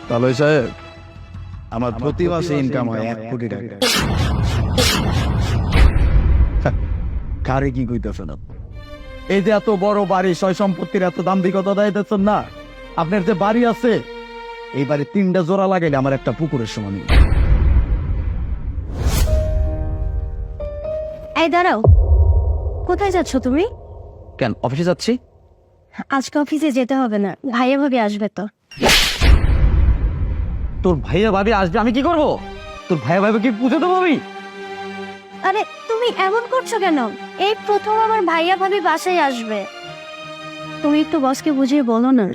তালয় সাহেব, আমার প্রতি মাসে ইনকাম হয় 1 কোটি টাকা। কারে কি কইতেছেন? এই যে এত বড় বাড়ি, সয় সম্পত্তির এত দাম্ভিকতা দিতেছেন না, আপনার যে বাড়ি আছে এই বাড়ি 3টা জোড়া লাগাইলে আমার একটা পুকুরের সমান। এই দাঁড়াও, কোথায় যাচ্ছ তুমি? কেন, অফিসে যাচ্ছি। আজকে অফিসে যেতে হবে না, ভাইয়া ভাবি আসবে তো। তোর ভাইয়া ভাবি আসবে, আমি কি করব? তোর ভাইয়া ভাবি কি পুজো দেবো আমি? আরে তুমি এমন করছো কেন? এই প্রথম আমার ভাইয়া ভাবি বাসায় আসবে, তুমি একটু বসকে বুঝিয়ে বলো না।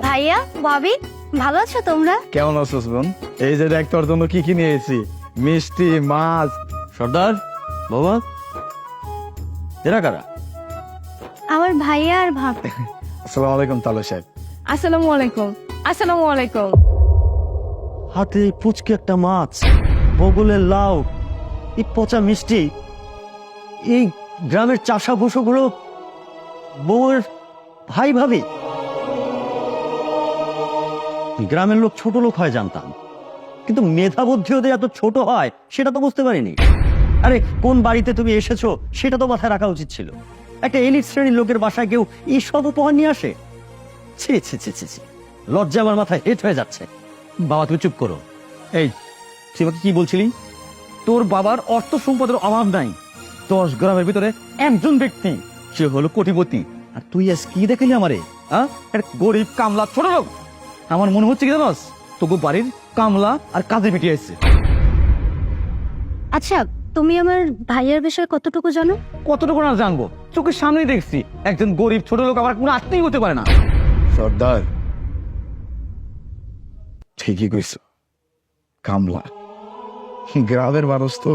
ভাইয়া ভাবি ভালো আছো তোমরা? কেমন আছিস বোন? এই যে দেখ তোর জন্য কি কি নিয়ে এসেছি, মিষ্টি, মাছ। সর্দার বাবা, এরা কারা? আমার ভাইয়া আর ভাবি। আসসালামু আলাইকুম তালয় সাহেব। আসসালামু আলাইকুম। আসসালামু আলাইকুম। হাতে পুচকে একটা মাছ, বগলের লাউ, এই পচা মিষ্টি, এই গ্রামের চাষা বসুগুলো বউয়ের ভাই ভাবি। গ্রামের লোক ছোট লোক হয় জানতাম, কিন্তু মেধা বুদ্ধি ওদের এত ছোট হয় সেটা তো বুঝতে পারিনি। আরে কোন বাড়িতে তুমি এসেছো সেটা তো মাথায় রাখা উচিত ছিল। একটা এলিট শ্রেণীর লোকের বাসায় কেউ এই সব উপহার নিয়ে আসে? ছি ছি ছি ছি ছি, লজ্জা আমার মাথায় হেট হয়ে যাচ্ছে। বাবা তুমি চুপ করো। এই তুই আমাকে কি বলছিলি? তোর বাবার অর্থ সম্পদের অভাব নাই, 10 গ্রামের ভিতরে একজন ব্যক্তি, সে হলো কোটিপতি। আর তুই আজ কি দেখালি আমারে? গরিব কামলা ছোট লোক। আমার মনে হচ্ছে কি জানাস, তোকে বাড়ির কামলা আর কাজে পিটিয়ে আসছে। আচ্ছা, তুমি আমার ভাইয়ার বিষয়ে কতটুকু জানো? কতটুকু না জানবো, চোখের সামনেই দেখছি একজন গরিব ছোট লোক আমার কোনো আত্মীয় হতে পারে না। সর্দার ঠিকই কইছ, কামলা গ্রামের মানুষ তো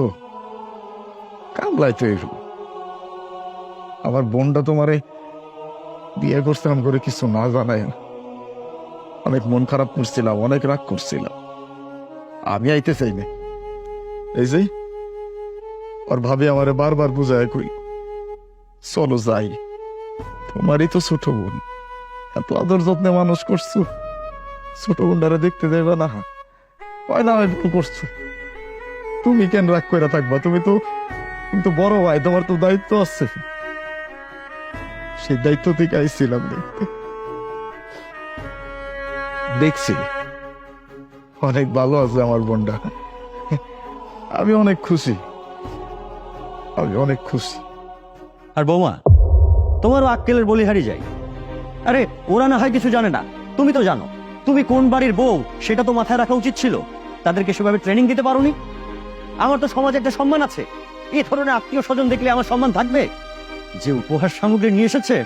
কামলায় তো এলো। আমার বোনটা তোমারে বিয়ে করছিলাম করে কিছু না জানাই, অনেক মন খারাপ করছিলাম, অনেক রাগ করছিলাম। আমি আইতে চাই না, এই যে ওর ভাবি আমারে বারবার বুঝায় কই চলো যাই, তোমারই তো ছোট বোন, এত আদর যত্নে মানুষ করছো, ছোট বোনটারে দেখতে দেবে না? হয় না, ভুল করছো। তুমি কেন রাগ করে থাকবা? তুমি তো বড় ভাই, তোমার তো দায়িত্ব আছে। সেই দায়িত্ব থেকে আইছিলাম দেখতে, দেখছি অনেক ভালো আছে আমার বোনটা। আমি অনেক খুশি, আমি অনেক খুশি। আর বৌমা, তোমারও আক্কেলের বলিহারি যাই। আরে ওরা না হয় কিছু জানে না, তুমি তো জানো। তুমি কোন বাড়ির বউ সেটা তো মাথায় রাখা উচিত ছিল। তাদেরকে সেভাবে ট্রেনিং দিতে পারোনি। আমার তো সমাজে একটা সম্মান আছে, এই ধরনের আত্মীয় স্বজন দেখলে আমার সম্মান থাকবে। যে উপহার সামগ্রী নিয়ে এসেছে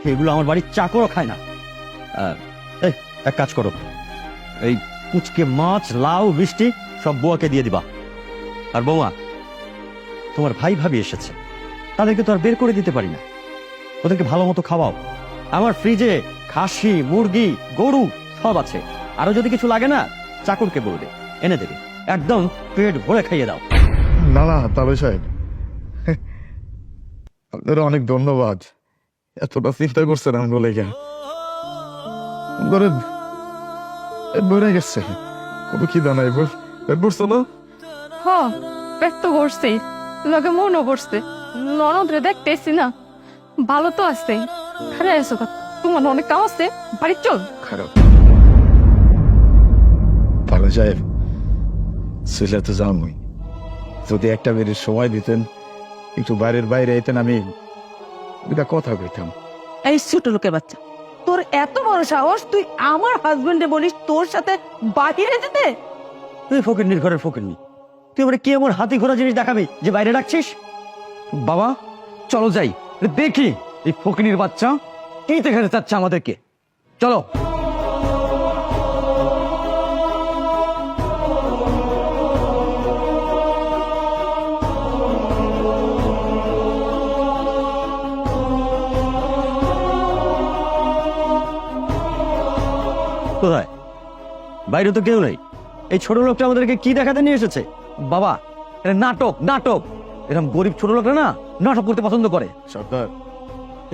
সেগুলো আমার বাড়ির চাকরও খায় না। এই এক কাজ করো, এই পুচকে মাছ, লাউ, মিষ্টি সব বুয়াকে দিয়ে দিবা। আর বৌমা, তোমার ভাই ভাবি এসেছে, তাদেরকে তো আর বের করে দিতে পারি না, ওদেরকে ভালো মতো খাওয়াও। আমার ফ্রিজে খাসি, মুরগি, গরু সব আছে। আরো যদি কিছু লাগে না চাকরকে বলবে, এনে দেবে। একদম পেট ভরে খাইয়ে দাও। না না তালয় সাহেব, আপনার অনেক ধন্যবাদ, এতটা চিন্তা করছেন আমগো লেগে। বইরে গেছে কোনো কি জানাই বলছো না? হ, পেট তো করছে, লগে মনও করছে। ননদরে দেখতেছি না, ভালো তো আছে। আরে এসো, তোমার অনেক কাম আছে, বাড়ি চল। খারাপ তালয় সাহেব, সুইলা তো যাওই, যদি একটা বেরের সময় দিতেন, একটু বাইরের বাইরে আইতেন, আমি দুটা কথা কইতাম। এই ছোট লোকের বাচ্চা, তোর এত বড় সাহস, তুই আমার হাজবেন্ডে বলিস তোর সাথে বাহিরে যেতে? তুই ফকিরনির ঘরের ফকিরনি, তুই এবারে কি এমন হাতি ঘোড়া জিনিস দেখাবি যে বাইরে রাখছিস? বাবা চলো যাই, দেখি এই ফকিরনির বাচ্চা কি দেখাতে চাচ্ছে আমাদেরকে। চলো। কোথায়? বাইরে তো কেউ নেই। এই ছোট লোকটা আমাদেরকে কি দেখাতে নিয়ে এসেছে? বাবা এটা নাটক, নাটক। এরকম গরিব ছোট লোকরা না নাটক করতে পছন্দ করে। সর্দার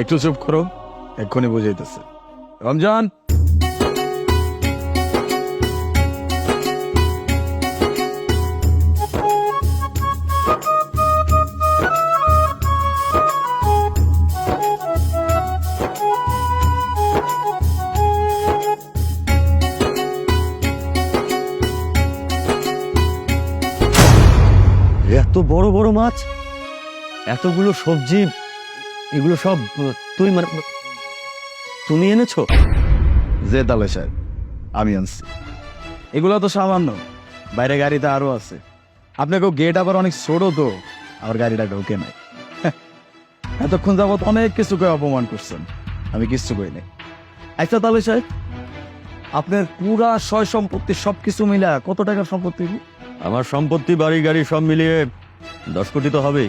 একটু চুপ করো, এক্ষুনি বুঝাইতেছে। রমজান এত বড় বড় মাছ, এতগুলো সবজি, এগুলো সব তুই মানে তুমি এনেছো? যে তালে সাহেব, আমি আনছি। এগুলো তো সামান্য, বাইরে গাড়িতে আরো আছে। আপনাকে গেট আবার অনেক ছোট, তো আমার গাড়িটা ঢোকে নাই। এতক্ষণ যাবত অনেক কিছু করে অপমান করছেন, আমি কিচ্ছু করি নাই। আচ্ছা তালে সাহেব, আপনার পুরা সয় সম্পত্তি সবকিছু মিলা কত টাকার সম্পত্তি? আমার সম্পত্তি, বাড়ি গাড়ি সব মিলিয়ে 10 কোটি তো হবেই।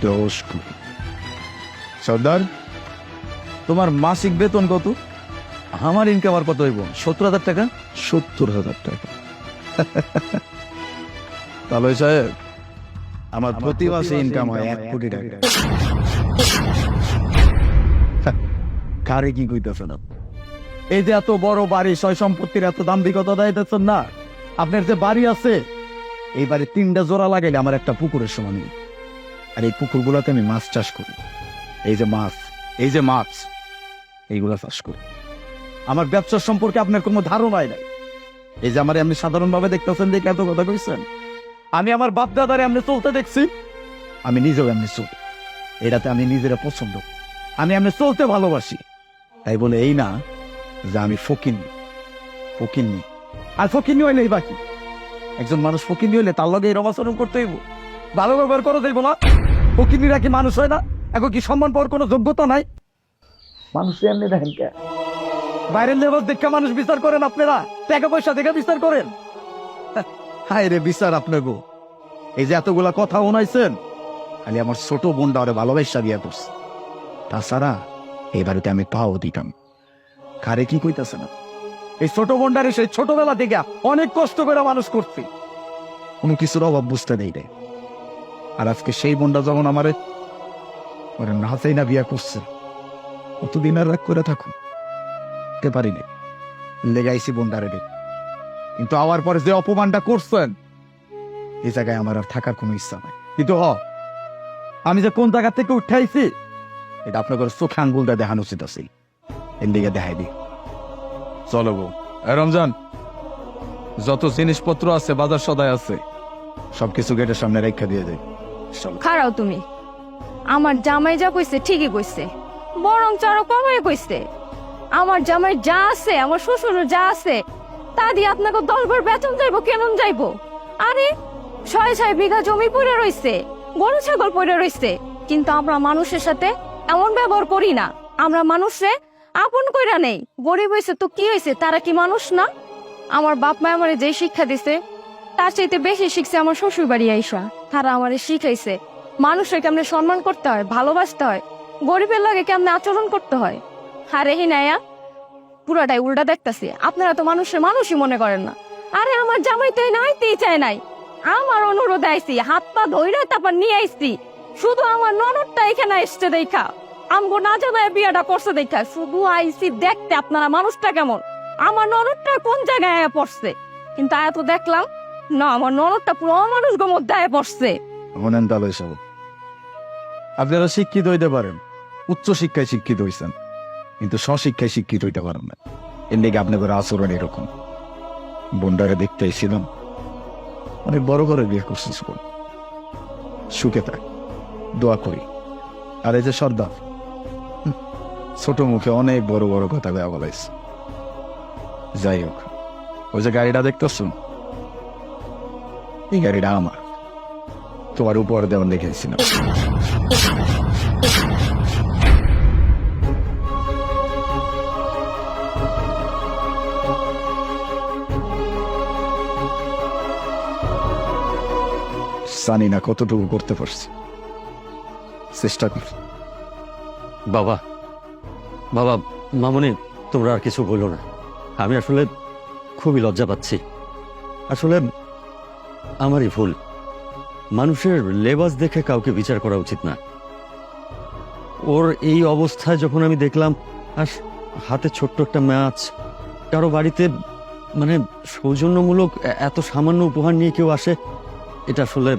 10 কোটি? সর্দার, তোমার মাসিক বেতন কত? আমার ইনকাম আর কত হইব? 70,000 টাকা। 70,000 টাকা? তাহলে সাহেব, আমার প্রতি মাসে ইনকাম হয় 1 কোটি টাকা। কারে কি কইতেছেন আপনি? এই যে এত বড় বাড়ি, সয় সম্পত্তির এত দাম্ভিকতা দিতেছেন না? আপনার যে বাড়ি আছে, এই বাড়ি 3টা জোড়া লাগাইলে আমার একটা পুকুরের সমান। আর এই পুকুরগুলোতে আমি মাছ চাষ করি। এই যে মাছ, এই যে মাছ, এইগুলা চাষ করি। আমার ব্যবসার সম্পর্কে আপনার কোনো ধারণাই নাই। এই যে আমার এমনি সাধারণভাবে দেখতেছেন, দেখে এত কথা কইছেন। আমি আমার বাপ দাদারে এমনি চলতে দেখছি, আমি নিজেও এমনি চলি। এটাতে আমি নিজেরা পছন্দ করি। আমি এমনি চলতে ভালোবাসি। তাই বলে এই না যে আমি ফকিন্নি। ফকিন্নি আর ফকিন্নি হইলেই বাকি। একজন মানুষ ফকিন্নি হইলে তার লগে এরকম আচরণ করতে হইব, ভালো ব্যবহার করে দেব না? ফকিন্নিরা কি মানুষ হয় না? এখন কি সম্মান পাওয়ার কোনো যোগ্যতা নাই? মানুষ এমনি দেখেন কে? বাইরের লেবাস দেখে মানুষ বিচার করেন আপনারা? টাকা পয়সা দেখে বিচার করেন? হায় রে বিচার আপনাকে। এই যে এতগুলা কথা শোনাইছেন, খালি আমার ছোট বোনটা ওরে ভালোবাসা বিয়া করছে। তাছাড়া এই বাড়িতে আমি পাও দিতাম। কারে কি কইতাছে না? এই ছোট বোনটারে সেই ছোটবেলা থেকে অনেক কষ্ট করে মানুষ করছি, কোনো কিছুর অভাব বুঝতে নেই রে। আর আজকে সেই বোনটা যখন আমারে ওরে না চাই না বিয়া করছে, কতদিন আর রাগ করে থাকুন পারি না, লেগাইছি বোনটারে রে। কিন্তু আবার পরে যে অপমানটা করছেন, এই জায়গায় আমার আর থাকার কোনো ইচ্ছা নাই। কিন্তু আমি যে কোন জায়গা থেকে উঠাইছি, এটা আপনার চোখে আঙ্গুলটা দেখানো উচিত আছে। এর দিকে দেখাই দি। চলো গো রমজান, যত জিনিসপত্র আছে, বাজার সদাই আছে, সবকিছু গেটের সামনে রেখা দিয়ে দেয়। খারাও তুমি। আমার জামাই যা কইছে ঠিকই কইছে, বরং আরো কমাই কইছে। আমার জামাই যা আছে, আমার শ্বশুর যা আছে, তা দিয়ে আপনাকে 10 বার বেতন যাইবো, কেমন যাইবো? আরে 6 বিঘা জমি পড়ে রইছে, গরু ছাগল পড়ে রইছে, কিন্তু আমরা মানুষের সাথে এমন ব্যবহার করি না। আমরা মানুষে আপন কইরা নেই। গরিব হইছে তো কি হইছে, তারা কি মানুষ না? আমার বাপ মা আমারে যে শিক্ষা দিছে, তার চাইতে বেশি শিখছে আমার শ্বশুর বাড়ি আইসা। তারা আমারে শিখাইছে মানুষের কেমনে সম্মান করতে হয়, ভালোবাসতে হয়, গরিবের লাগে কেমনে আচরণ করতে হয়। আরে হিনায়া, পুরাটাই উল্টা দেখতেছি। আপনারা তো মানুষের মানুষই মনে করেন না। আরে আমার জামাই তো নাইতেই চায় নাই, আমার অনুরোধ আইছি, হাত পা ধইরা তারপর নিয়ে আইছি। শুধু আমার ননদটা এখানে এসছে দেখা, আমগো না জানায় বিয়াটা করছে দেখা শুধু আইছি দেখতে আপনারা মানুষটা কেমন, আমার ননদটা কোন জায়গায় আয়া পড়ছে। কিন্তু আয়া তো দেখলাম না, আমার ননদটা পুরো অমানুষ গো মধ্যে আয়া পড়ছে। হনেন তাহলে সব আপনারা শিক্ষিত হইতে পারেন, উচ্চ শিক্ষায় শিক্ষিত হইছেন, কিন্তু স্বশিক্ষায় শিক্ষিত হইতে পারেন না। এর দিকে আপনাদের আচরণ এরকম। বোনটাকে দেখতে এসেছিলাম, অনেক বড় করে বিয়ে করছিস, সুখে থাক, দোয়া করি। আর এই যে সর্দার, ছোট মুখে অনেক বড় বড় কথা বলাইছে। যাই হোক, ওই যে গাড়িটা দেখতেছ, এই গাড়িটা আমার, তোমার উপর দেওয়ার দেখেছিলাম। জানি না কতটুকু করতে পারছি, চেষ্টা কর। বাবা, বাবা, মামনি, তোমরা আর কিছু বলো না। আমি আসলে খুবই লজ্জা পাচ্ছি। আসলে আমারই ভুল। মানুষের লেবাস দেখে কাউকে বিচার করা উচিত না। ওর এই অবস্থায় যখন আমি দেখলাম, আর হাতে ছোট্ট একটা ম্যাচ, কারো বাড়িতে মানে সৌজন্যমূলক এত সামান্য উপহার নিয়ে কেউ আসে, এটা আসলে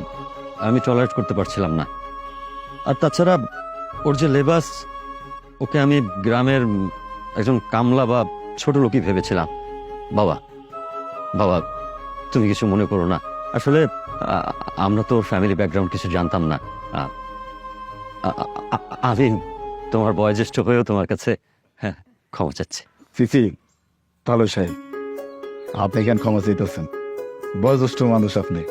আমি টলারেট করতে পারছিলাম না। আর তাছাড়া ওর যে লেবাস, ওকে আমি গ্রামের একজন কামলা বা ছোট লোকই ভেবেছিলাম। বাবা, বাবা, তুমি কিছু মনে করো না। আসলে আমরা তো ফ্যামিলি ব্যাকগ্রাউন্ড কিছু জানতাম না। আমি তোমার বয়োজ্যেষ্ঠ হয়েও তোমার কাছে ক্ষমা চাচ্ছি। সিসি তাহলে সাহেব, আপনি কেন ক্ষমা চাইতেছেন? বয়োজ্যেষ্ঠ মানুষ আপনি।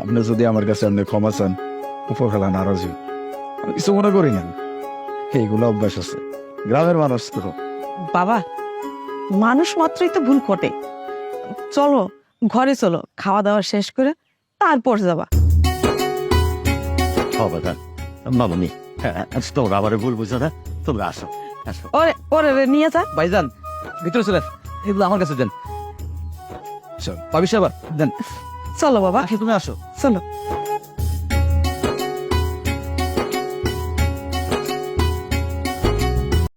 আপনি যদি আমার কাছে আপনি ক্ষমা চান, উপরখালা নারাজ হই। আমি কিছু মনে করি না, এইগুলো অভ্যাস আছে, গ্রামের মানুষ তো। বাবা, মানুষ মাত্রই তো ভুল ঘটে। চলো ঘরে চলো, খাওয়া দাওয়া শেষ করে তারপর যাবা। বাবা মামনি, তোমরা আবার ভুল বুঝো না, তোমরা আসো আসো। ওরে ওরে রে, নিয়ে যা। ভাইজান ভিতরে চলেন, এগুলো আমার কাছে দেন। চল। ভাবি সাহেব দেন, চলো বাবা, তুমি আসো। চলো।